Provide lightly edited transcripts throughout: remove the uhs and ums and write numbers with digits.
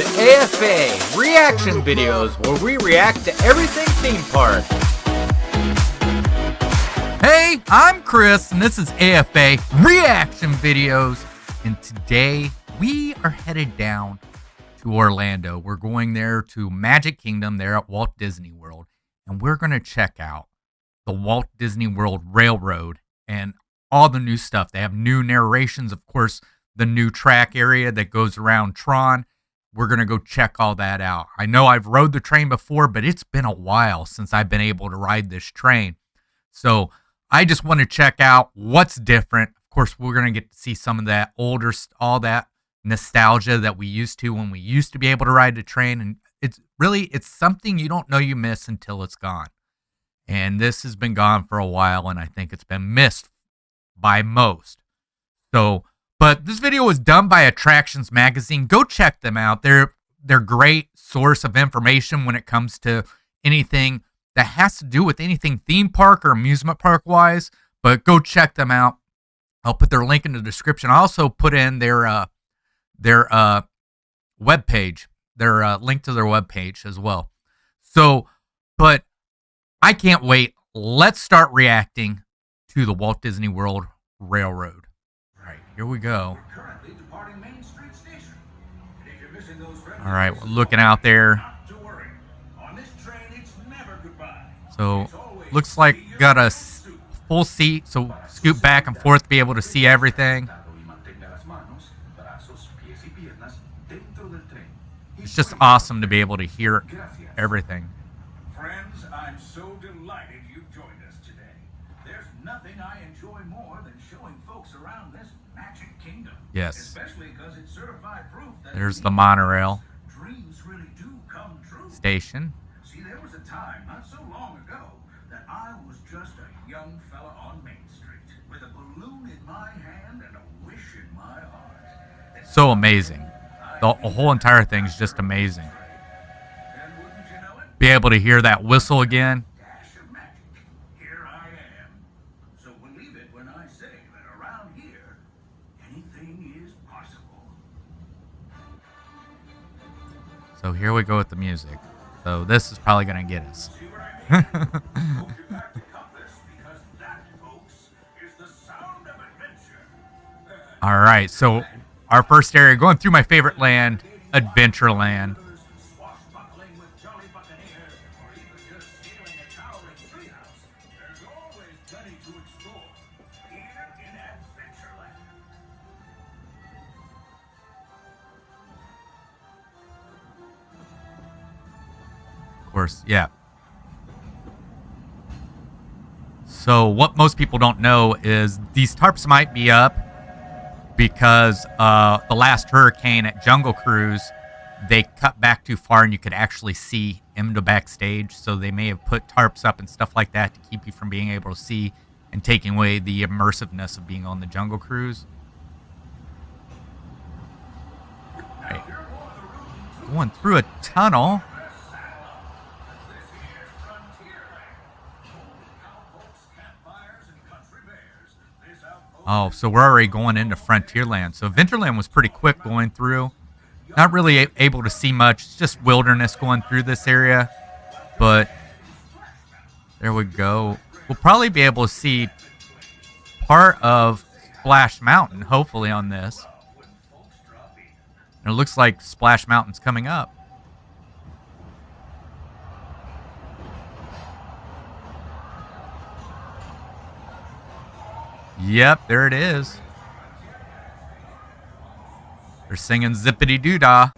AFA Reaction Videos, where we react to everything theme park. Hey, I'm Chris, and this is AFA Reaction Videos. And today, we are headed down to Orlando. We're going there to Magic Kingdom there at Walt Disney World. And we're going to check out the Walt Disney World Railroad and all the new stuff. They have new narrations, of course, the new track area that goes around Tron. We're going to go check all that out. I know I've rode the train before, but it's been a while since I've been able to ride this train. So I just want to check out what's different. Of course, we're going to get to see some of that older, all that nostalgia that we used to when we used to be able to ride the train. And it's something you don't know you miss until it's gone. And this has been gone for a while, and I think it's been missed by most. But this video was done by Attractions Magazine. Go check them out. They're great source of information when it comes to anything that has to do with anything theme park or amusement park wise. But go check them out. I'll put their link in the description. I also put in their webpage, their link to their webpage as well. But I can't wait. Let's start reacting to the Walt Disney World Railroad. All right, here we go. All right, we're looking out there. So, looks like got a full seat, so scoot back and forth to be able to see everything. It's just awesome to be able to hear everything. Friends, I'm so delighted you've joined us today. There's nothing I enjoy more than showing folks around this Magic Kingdom. Yes. Especially because it's certified proof that there's the monorail dreams really do come true. Station. See, there was a time not so long ago that I was just a young fella on Main Street with a balloon in my hand and a wish in my heart. So amazing. The whole entire thing is just amazing. Be able to hear that whistle again. Dash of magic. Here I am. So believe it when I say that around here, anything is possible. So here we go with the music. So this is probably going to get us. See what I mean? Hope you're back to compass, because that, folks, is the sound of adventure. All right, so our first area, going through my favorite land, Adventureland. Swashbuckling with jolly buccaneers, or even just scaling a towering treehouse, there's always plenty to explore here in Adventureland. Of course, yeah. So what most people don't know is these tarps might be up because the last hurricane at Jungle Cruise, they cut back too far and you could actually see into backstage. So they may have put tarps up and stuff like that to keep you from being able to see and taking away the immersiveness of being on the Jungle Cruise. Right. Going through a tunnel. Oh, so we're already going into Frontierland. So Adventureland was pretty quick going through. Not really able to see much. It's just wilderness going through this area. But there we go. We'll probably be able to see part of Splash Mountain, hopefully, on this. And it looks like Splash Mountain's coming up. Yep, there it is. They're singing Zippity Doo Dah.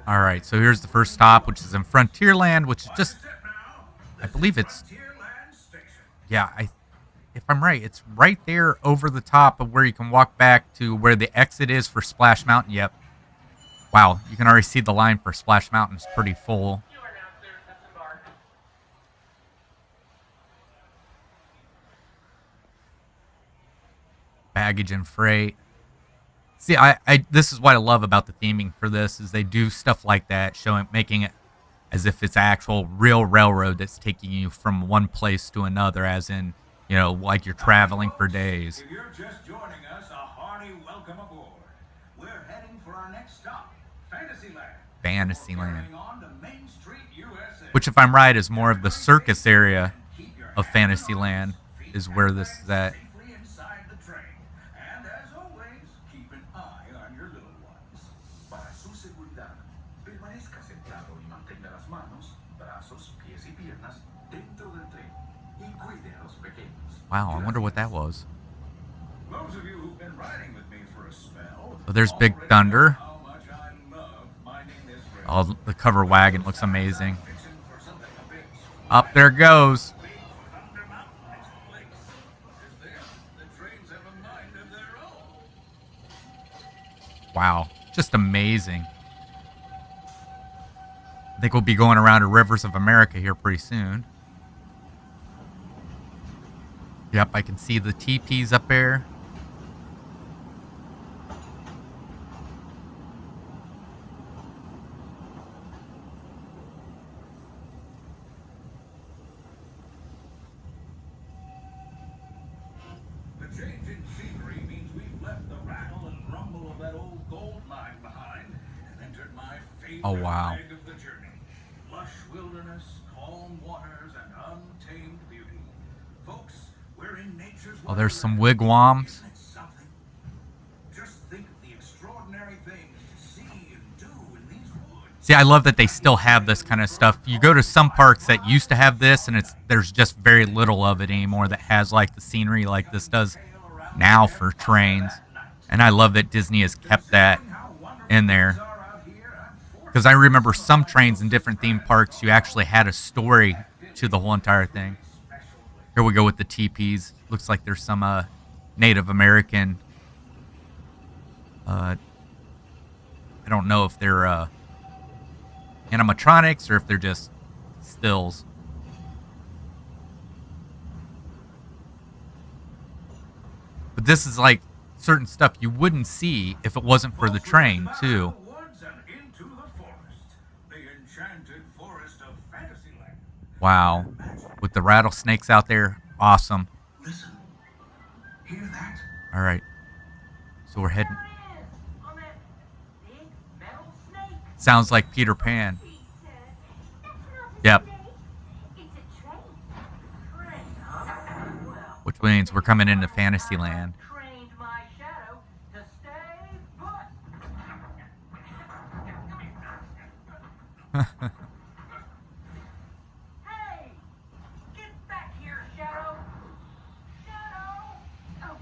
All right, so here's the first stop, which is in Frontierland, which is just, I believe it's, yeah, if I'm right, it's right there over the top of where you can walk back to where the exit is for Splash Mountain. Yep. Wow, you can already see the line for Splash Mountain is pretty full. Baggage and freight. See, this is what I love about the theming for this is they do stuff like that, making it as if it's actual real railroad that's taking you from one place to another, as in, like you're traveling for days. If you're just joining us, a hearty welcome aboard. We're heading for our next stop, Fantasyland. Fantasyland. Carrying on to Main Street, USA. Which, if I'm right, is more of the circus area of Fantasyland, is where this is at. Safely inside the train. And as always, keep an eye on your little ones. Para su seguridad, permanezca sentado y mantenga las manos, brazos, pies y piernas dentro del tren y cuide a los pequeños. Wow, I wonder what that was. Those of you who've been riding with me for a spell. So there's Big Thunder. How much I love minding this rail. Oh, the cover wagon looks amazing. Fixing for something a bit Up there goes. Big Thunder Mountain is the place. 'Cause there, the trains have a mind of their own. Wow, just amazing. I think we'll be going around to Rivers of America here pretty soon. Yep, I can see the teepees up there. The change in scenery means we've left the rattle and rumble of that old gold mine behind and entered my favorite Oh, wow. leg of the journey. Lush wilderness, calm waters, and untamed beauty. Folks, we're in nature's Oh, there's some wonderland. wigwams. Isn't it something? Just think of the extraordinary things to see and do in these woods. See, I love that they still have this kind of stuff. You go to some parks that used to have this, and there's just very little of it anymore that has like the scenery like this does now for trains. And I love that Disney has kept that in there. Because I remember some trains in different theme parks, you actually had a story to the whole entire thing. Here we go with the teepees. Looks like there's some Native American. I don't know if they're animatronics or if they're just stills. But this is like certain stuff you wouldn't see if it wasn't for the train, too. Woods and into the forest. The enchanted forest of Fantasyland. Wow. With the rattlesnakes out there. Awesome. Listen. Hear that? All right. So we're heading. On that big metal snake. Sounds like Peter Pan. Yep. It's a train. Train, huh? Well, Which means we're coming into Fantasyland. trained my shadow to stay put. Hey! Get back here, Shadow! Shadow! Oh,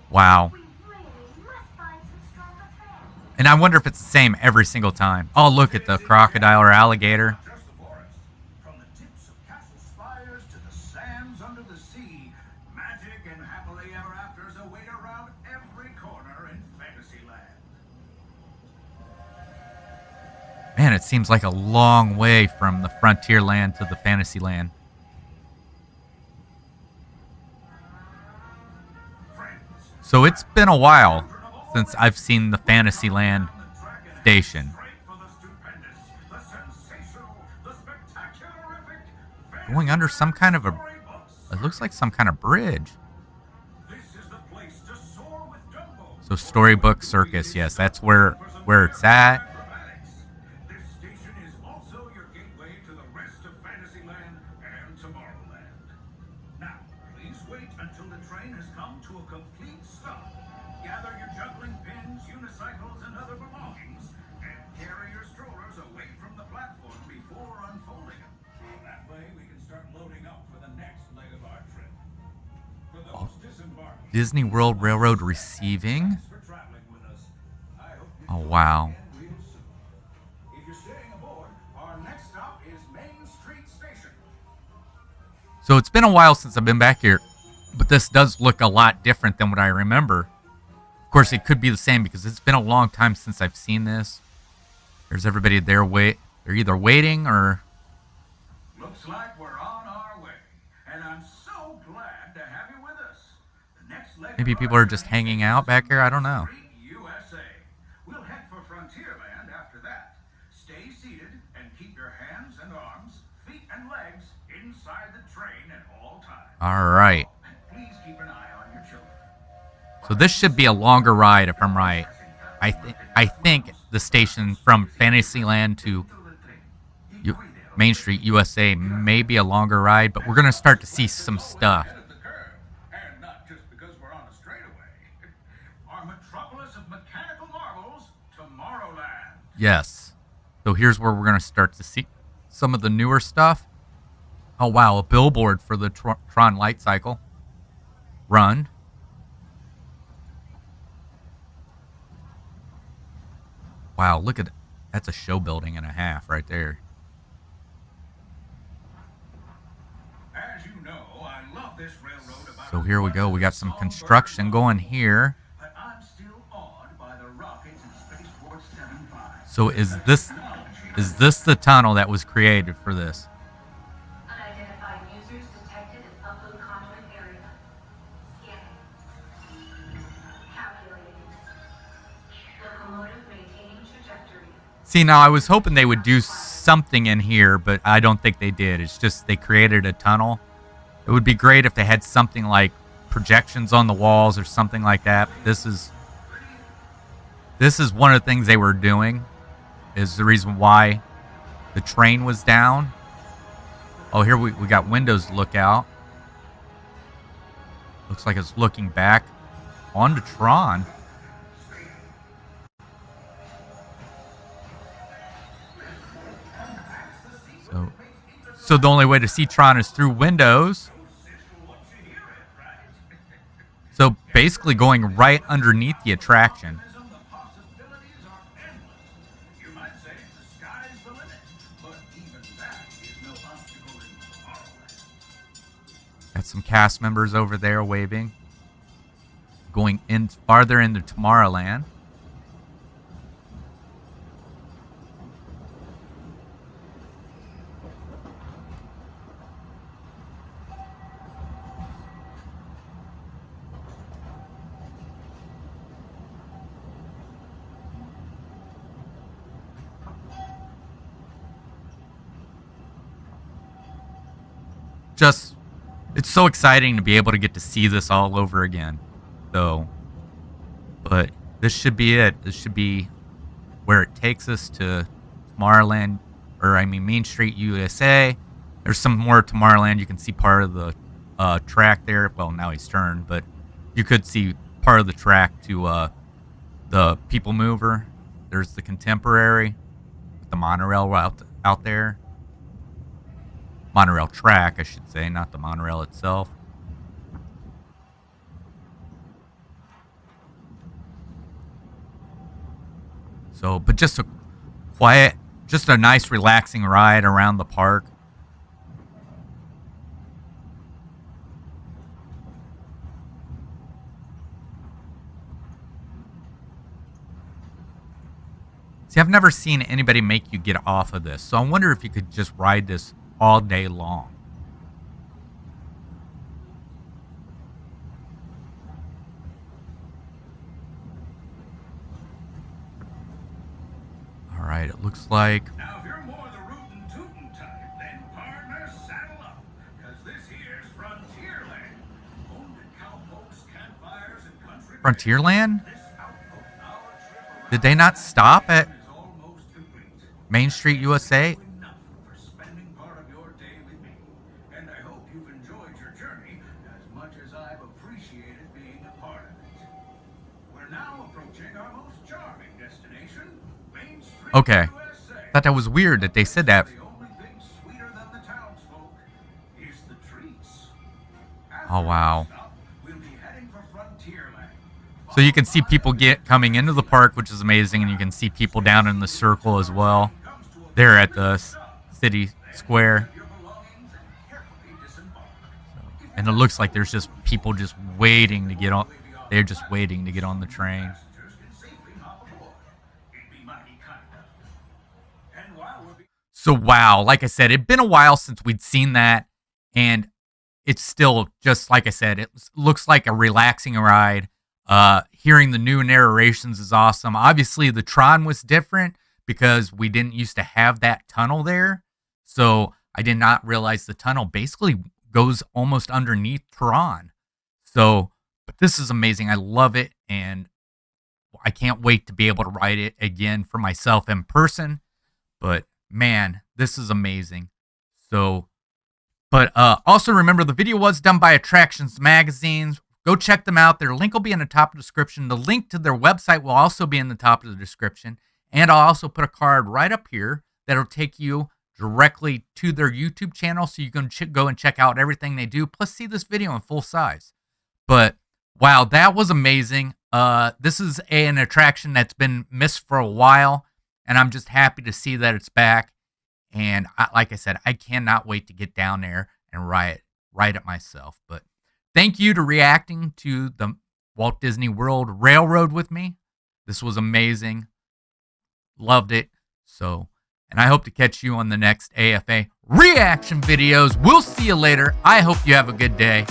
Wow. we really must find some stronger friends. And I wonder if it's the same every single time. Oh, look at the crocodile or alligator. Just the forest. From the tips of castle spires to the sands under the sea, magic and happily ever afters await around every corner in Fantasyland. Man, it seems like a long way from the Frontierland to the Fantasyland. Friends, So it's been a while since I've seen the Fantasyland station. great for the stupendous, the sensational, the spectacularific. Going under some kind of a... Storybooks. It looks like some kind of bridge. This is the place to soar with Dumbo. So Storybook Circus, yes, that's where it's at. Acrobatics. This station is also your gateway to the rest of Fantasyland and Tomorrowland. Now, please wait until the train has come to a complete stop. Gather your juggling pins, unicycles, and other belongings, and carry your strollers away from the platform before unfolding them. That way, we can start loading up for the next leg of our trip. For those disembarking, Disney World Railroad receiving. thanks for traveling with us. I hope you Oh, wow. real soon. If you're staying aboard, our next stop is Main Street Station. So it's been a while since I've been back here, but this does look a lot different than what I remember. Of course, it could be the same because it's been a long time since I've seen this. There's everybody there they're either waiting or... Looks like we're on our way, and I'm so glad to have you with us. The next leg Maybe of people our are just journey hanging is out back here, I don't know. Main Street, USA. We'll head for Frontierland after that. Stay seated and keep your hands and arms, feet and legs inside the train at all times. All right. Please keep an eye on your children. So this should be a longer ride if I'm right. I think the station from Fantasyland to Main Street USA may be a longer ride, but we're going to start to see some stuff. Ahead of the curve, and not just because we're on a straightaway. Our metropolis of mechanical marvels, Tomorrowland. Yes. So here's where we're going to start to see some of the newer stuff. Oh, wow. A billboard for the Tron Light Cycle Run. Wow, look at that's a show building and a half right there. As you know, I love this railroad about So here we go. We got some construction going here. but I'm still awed by the rockets in Spaceport 75. So is this the tunnel that was created for this? Unidentified users detected in upload conduit area. Scanning. Calculating. Locomotive maintaining trajectory. See, now I was hoping they would do something in here, but I don't think they did. It's just they created a tunnel. It would be great if they had something like projections on the walls or something like that. But this is one of the things they were doing. Is the reason why the train was down. Oh, here we got windows to look out. Looks like it's looking back onto Tron. So the only way to see Tron is through windows. So basically going right underneath the attraction. The possibilities are endless. You might say the sky's the limit, but even that is no obstacle in Tomorrowland. Got some cast members over there waving. Going in farther into Tomorrowland. It's so exciting to be able to get to see this all over again. So, but this should be it. This should be where it takes us to Tomorrowland, Main Street USA. There's some more Tomorrowland. You can see part of the track there. Well, now he's turned, but you could see part of the track to the People Mover. There's the Contemporary, the monorail out there. Monorail track, I should say, not the monorail itself. So, but just a nice relaxing ride around the park. See, I've never seen anybody make you get off of this, so I wonder if you could just ride this all day long. All right, it looks like Now, if you're more the rootin' tootin' type, then partner, saddle up, because this here's Frontierland. Home to cowpokes, campfires, and country. Frontierland. This outpost, our trip around Did they not stop at is almost complete. Main Street USA? Enough for spending part of your day with me. And I hope you've enjoyed your journey as much as I've appreciated being a part of it. We're now approaching our most charming destination, Main Street Okay. USA. Thought that was weird that they said that. The only thing sweeter than the townsfolk is the treats. Oh, wow. Stop, we'll be heading for Frontierland. So you can see people coming into the park, which is amazing, and you can see people down in the circle as well. There at the city square. Your belongings and carefully disembark. And it looks like there's just people just waiting to get on. They're just waiting to get on the train. Passengers can safely hop aboard. It'd be mighty kind of you. And while we're So wow, like I said, it'd been a while since we'd seen that, and it's still just like I said. It looks like a relaxing ride. Hearing the new narrations is awesome. Obviously, the Tron was different, because we didn't used to have that tunnel there. So I did not realize the tunnel basically goes almost underneath Tron. So, but this is amazing. I love it, and I can't wait to be able to ride it again for myself in person. But man, this is amazing. So, but also remember, the video was done by Attractions Magazines. Go check them out. Their link will be in the top of the description. The link to their website will also be in the top of the description. And I'll also put a card right up here that'll take you directly to their YouTube channel, so you can go and check out everything they do, plus see this video in full size. But wow, that was amazing. This is an attraction that's been missed for a while, and I'm just happy to see that it's back. And like I said, I cannot wait to get down there and ride it myself. But thank you to reacting to the Walt Disney World Railroad with me. This was amazing. Loved it. So, and I hope to catch you on the next AFA reaction videos. We'll see you later. I hope you have a good day.